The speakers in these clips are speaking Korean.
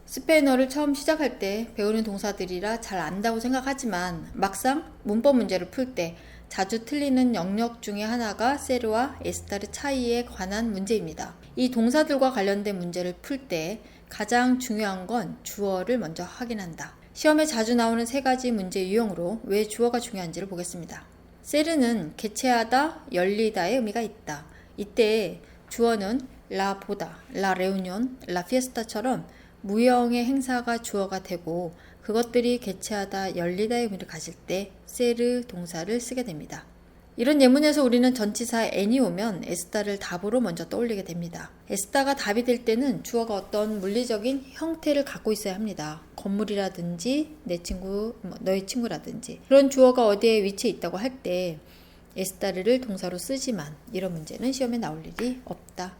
스페인어를 처음 시작할 때 배우는 동사들이라 잘 안다고 생각하지만 막상 문법 문제를 풀 때 자주 틀리는 영역 중에 하나가 세르와 에스타르 차이에 관한 문제입니다. 이 동사들과 관련된 문제를 풀 때 가장 중요한 건 주어를 먼저 확인한다. 시험에 자주 나오는 세 가지 문제 유형으로 왜 주어가 중요한지를 보겠습니다. 세르는 개최하다, 열리다의 의미가 있다. 이때 주어는 라 보다, 라 레우니온, 라 피에스타처럼 무형의 행사가 주어가 되고 그것들이 개최하다, 열리다의 의미를 가질 때 세르 동사를 쓰게 됩니다. 이런 예문에서 우리는 전치사 n이 오면 에스타를 답으로 먼저 떠올리게 됩니다. 에스타가 답이 될 때는 주어가 어떤 물리적인 형태를 갖고 있어야 합니다. 건물이라든지 내 친구, 너의 친구라든지 그런 주어가 어디에 위치해 있다고 할 때 에스타르를 동사로 쓰지만 이런 문제는 시험에 나올 일이 없다.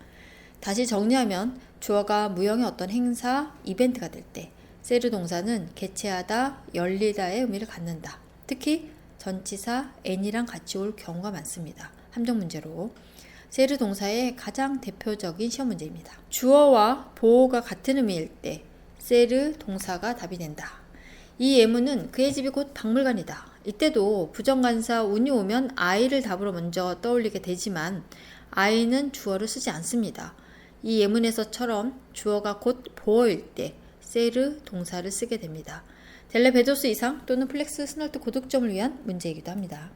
다시 정리하면 주어가 무형의 어떤 행사, 이벤트가 될 때 세르 동사는 개최하다, 열리다의 의미를 갖는다. 특히 전치사 n이랑 같이 올 경우가 많습니다. 함정 문제로. 세르 동사의 가장 대표적인 시험 문제입니다. 주어와 보어가 같은 의미일 때 세르 동사가 답이 된다. 이 예문은 그의 집이 곧 박물관이다. 이때도 부정관사 운이 오면 I를 답으로 먼저 떠올리게 되지만 I는 주어를 쓰지 않습니다. 이 예문에서처럼 주어가 곧 보어일 때 세르 동사를 쓰게 됩니다. 델레 베도스 이상 또는 플렉스 스널트 고득점을 위한 문제이기도 합니다.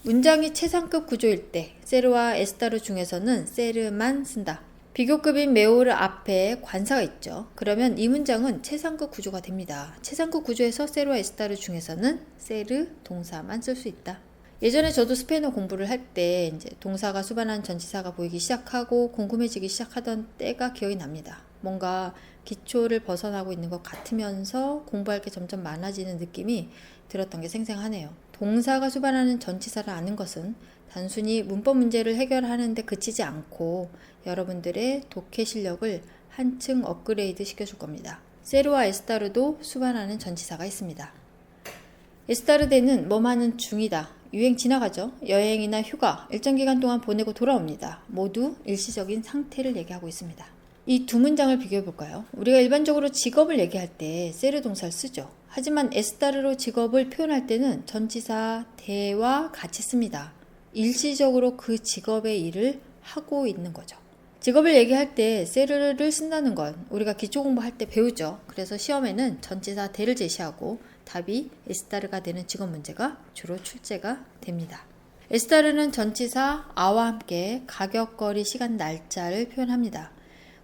문장이 최상급 구조일 때 세르와 에스타르 중에서는 세르만 쓴다. 비교급인 메오르 앞에 관사가 있죠. 그러면 이 문장은 최상급 구조가 됩니다. 최상급 구조에서 세르와 에스타르 중에서는 세르 동사만 쓸 수 있다. 예전에 저도 스페인어 공부를 할 때 이제 동사가 수반한 전치사가 보이기 시작하고 궁금해지기 시작하던 때가 기억이 납니다. 뭔가 기초를 벗어나고 있는 것 같으면서 공부할 게 점점 많아지는 느낌이 들었던 게 생생하네요. 동사가 수반하는 전치사를 아는 것은 단순히 문법 문제를 해결하는 데 그치지 않고 여러분들의 독해 실력을 한층 업그레이드 시켜줄 겁니다. 세르와 에스타르도 수반하는 전치사가 있습니다. 에스타르데는 뭐하는 중이다. 유행 지나가죠. 여행이나 휴가, 일정 기간 동안 보내고 돌아옵니다. 모두 일시적인 상태를 얘기하고 있습니다. 이 두 문장을 비교해 볼까요? 우리가 일반적으로 직업을 얘기할 때 세르 동사를 쓰죠. 하지만 에스타르로 직업을 표현할 때는 전치사 대와 같이 씁니다. 일시적으로 그 직업의 일을 하고 있는 거죠. 직업을 얘기할 때 세르를 쓴다는 건 우리가 기초 공부할 때 배우죠. 그래서 시험에는 전치사 대를 제시하고 답이 에스타르가 되는 직업 문제가 주로 출제가 됩니다. 에스타르는 전치사 아와 함께 가격, 거리, 시간, 날짜를 표현합니다.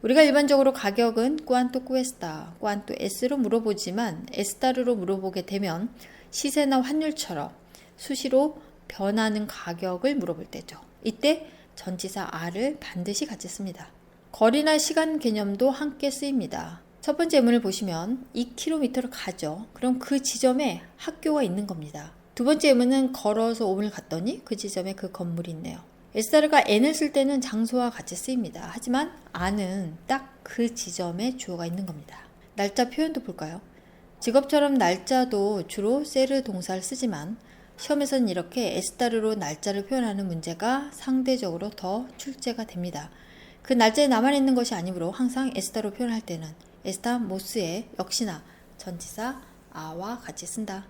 우리가 일반적으로 가격은 cuánto cuesta, cuánto es로 물어보지만 에스타르로 물어보게 되면 시세나 환율처럼 수시로 변하는 가격을 물어볼 때죠. 이때 전치사 a를 반드시 같이 씁니다. 거리나 시간 개념도 함께 쓰입니다. 첫 번째 예문을 보시면 2km를 가죠. 그럼 그 지점에 학교가 있는 겁니다. 두 번째 예문은 걸어서 5분을 갔더니 그 지점에 그 건물이 있네요. 에스타르가 n을 쓸 때는 장소와 같이 쓰입니다. 하지만 a는 딱 그 지점에 주어가 있는 겁니다. 날짜 표현도 볼까요? 직업처럼 날짜도 주로 세르 동사를 쓰지만 시험에서는 이렇게 에스타르로 날짜를 표현하는 문제가 상대적으로 더 출제가 됩니다. 그 날짜에 남아있는 것이 아니므로 항상 에스타로 표현할 때는 에스타모스에 역시나 전치사 아와 같이 쓴다.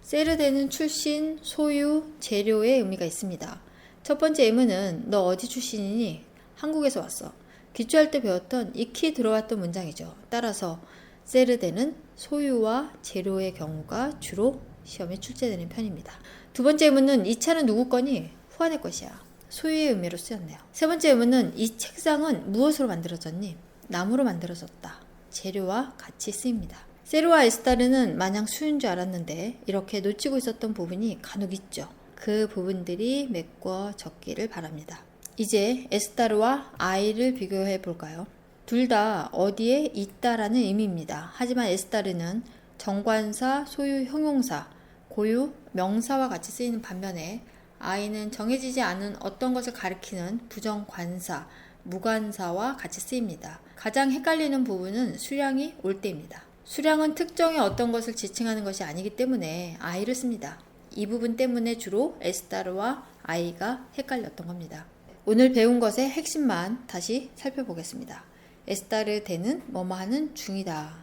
세르데는 출신, 소유, 재료의 의미가 있습니다. 첫 번째 예문은 너 어디 출신이니? 한국에서 왔어. 기초할 때 배웠던 익히 들어왔던 문장이죠. 따라서 세르데는 소유와 재료의 경우가 주로 시험에 출제되는 편입니다. 두 번째 예문은 이 차는 누구 거니? 후안의 것이야. 소유의 의미로 쓰였네요. 세 번째 예문은 이 책상은 무엇으로 만들어졌니? 나무로 만들어졌다. 재료와 같이 쓰입니다. 세르와 에스타르는 마냥 수인 줄 알았는데 이렇게 놓치고 있었던 부분이 간혹 있죠. 그 부분들이 메꿔졌기를 바랍니다. 이제 에스타르와 아이를 비교해 볼까요? 둘 다 어디에 있다라는 의미입니다. 하지만 에스타르는 정관사, 소유, 형용사, 고유, 명사와 같이 쓰이는 반면에 아이는 정해지지 않은 어떤 것을 가리키는 부정관사, 무관사와 같이 쓰입니다. 가장 헷갈리는 부분은 수량이 올 때입니다. 수량은 특정의 어떤 것을 지칭하는 것이 아니기 때문에 아이를 씁니다. 이 부분 때문에 주로 에스타르와 아이가 헷갈렸던 겁니다. 오늘 배운 것의 핵심만 다시 살펴보겠습니다. 에스타르데는 뭐뭐하는 중이다.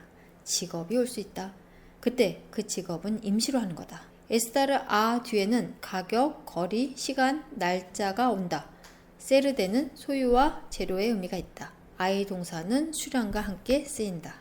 직업이 올 수 있다. 그때 그 직업은 임시로 하는 거다. 에스타르 아 뒤에는 가격, 거리, 시간, 날짜가 온다. 세르데는 소유와 재료의 의미가 있다. 아이 동사는 수량과 함께 쓰인다.